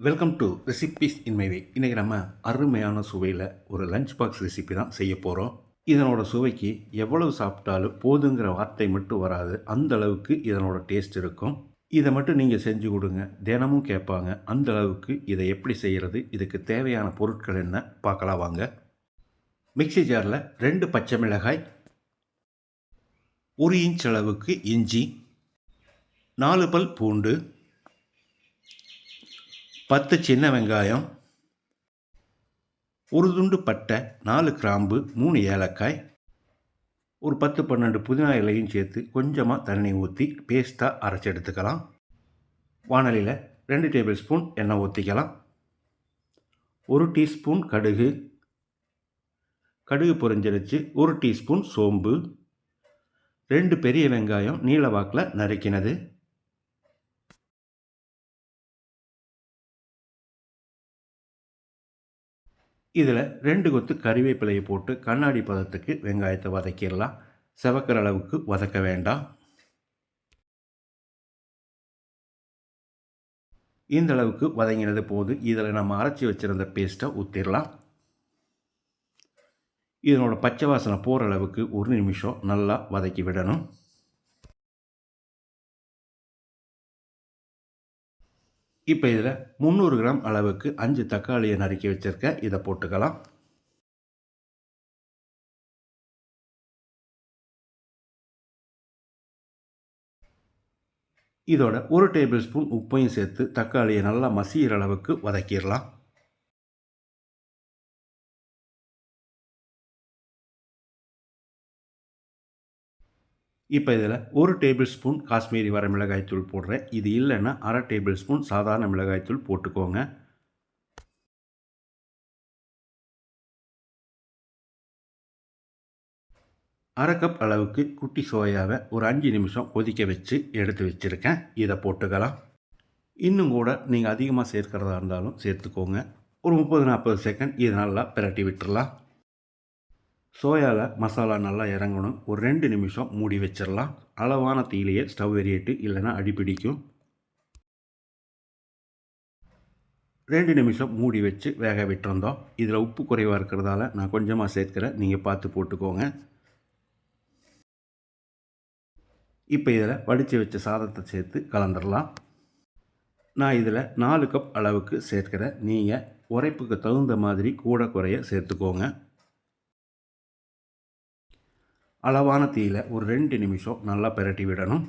Welcome to recipes in my way. இன்றைக்கி நம்ம அருமையான சுவையில் ஒரு லஞ்ச் பாக்ஸ் ரெசிபி தான் செய்ய போகிறோம். இதனோட சுவைக்கு எவ்வளவு சாப்பிட்டாலும் போதுங்கிற வார்த்தை மட்டும் வராது, அந்த அளவுக்கு இதனோட டேஸ்ட் இருக்கும். இதை மட்டும் நீங்கள் செஞ்சு கொடுங்க, தினமும் கேட்பாங்க. அந்த அளவுக்கு இதை எப்படி செய்கிறது, இதுக்கு தேவையான பொருட்கள் என்ன பார்க்கலாம் வாங்க. மிக்சி ஜாரில் 2 பச்சை மிளகாய், 1 இன்ச் அளவுக்கு இஞ்சி, 4 பல் பூண்டு, 10 சின்ன வெங்காயம், ஒரு துண்டு பட்டை, 4 கிராம்பு, 3 ஏலக்காய், ஒரு 10-12 புதினா இலையும் சேர்த்து கொஞ்சமாக தண்ணி ஊற்றி பேஸ்ட்டாக அரைச்சி எடுத்துக்கலாம். வாணலியில் 2 டேபிள் ஸ்பூன் எண்ணெய் ஊற்றிக்கலாம். 1 டீஸ்பூன் கடுகு, கடுகு பொரிஞ்சிருச்சு. 1 டீஸ்பூன் சோம்பு, 2 பெரிய வெங்காயம் நீல வாக்கில் நறுக்கினது, இதில் 2 கொத்து கறிவேப்பிலையை போட்டு கண்ணாடி பதத்துக்கு வெங்காயத்தை வதக்கிடலாம். செவக்கிற அளவுக்கு வதக்க வேண்டாம். இந்த அளவுக்கு வதங்கினது போது இதில் நம்ம அரைச்சி வச்சுருந்த பேஸ்ட்டை ஊற்றிடலாம். இதனோட பச்சை வாசனை போகிற அளவுக்கு 1 நிமிஷம் நல்லா வதக்கி விடணும். இப்போ இதில் 300 கிராம் அளவுக்கு 5 தக்காளியை நறுக்கி வச்சுருக்கேன், இதை போட்டுக்கலாம். இதோட 1 டேபிள் ஸ்பூன் உப்பையும் சேர்த்து தக்காளியை நல்லா மசிகிற அளவுக்கு வதக்கிடலாம். இப்போ இதில் 1 டேபிள் ஸ்பூன் காஷ்மீரி வர மிளகாய்த்தூள் போடுறேன். இது இல்லைன்னா 1/2 டேபிள் ஸ்பூன் சாதாரண மிளகாய்த்தூள் போட்டுக்கோங்க. அரை கப் அளவுக்கு குட்டி சோயாவை ஒரு 5 நிமிஷம் கொதிக்க வச்சு எடுத்து வச்சுருக்கேன், இதை போட்டுக்கலாம். இன்னும் கூட நீங்கள் அதிகமாக சேர்க்கிறதா இருந்தாலும் சேர்த்துக்கோங்க. ஒரு 30-40 செகண்ட் இதை நல்லா பிரட்டி விட்டுடலாம். சோயாவில் மசாலா நல்லா இறங்கணும். ஒரு 2 நிமிஷம் மூடி வச்சிடலாம். அளவான தீயிலேயே ஸ்டவ் எரியட்டு, இல்லைன்னா அடிப்பிடிக்கும். 2 நிமிஷம் மூடி வச்சு வேக விட்டுருந்தோம். இதில் உப்பு குறைவாக இருக்கிறதால நான் கொஞ்சமாக சேர்க்கிறேன், நீங்கள் பார்த்து போட்டுக்கோங்க. இப்போ இதில் வடித்து வச்ச சாதத்தை சேர்த்து கலந்துடலாம். நான் இதில் 4 கப் அளவுக்கு சேர்க்கிறேன். நீங்கள் உரைப்புக்கு தகுந்த மாதிரி கூட குறைய சேர்த்துக்கோங்க. அளவான தீயில் ஒரு 2 நிமிஷம் நல்லா பிரட்டி விடணும்.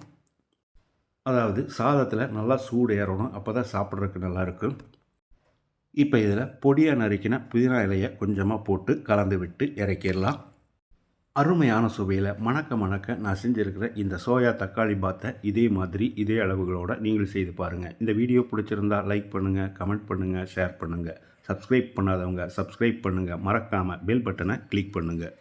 அதாவது சாதத்தில் நல்லா சூடு ஏறணும், அப்போ தான் சாப்பிட்றதுக்கு நல்லாயிருக்கும். இப்போ இதில் பொடியாக நறுக்கின புதினா இலையை கொஞ்சமாக போட்டு கலந்து விட்டு இறக்கிடலாம். அருமையான சுவையில் மணக்க மணக்க நான் செஞ்சுருக்கிற இந்த சோயா தக்காளி பாத்தை இதே மாதிரி இதே அளவுகளோடு நீங்கள் செய்து பாருங்கள். இந்த வீடியோ பிடிச்சிருந்தால் லைக் பண்ணுங்கள், கமெண்ட் பண்ணுங்கள், ஷேர் பண்ணுங்கள். சப்ஸ்கிரைப் பண்ணாதவங்க சப்ஸ்கிரைப் பண்ணுங்கள். மறக்காமல் பெல் பட்டனை கிளிக் பண்ணுங்கள்.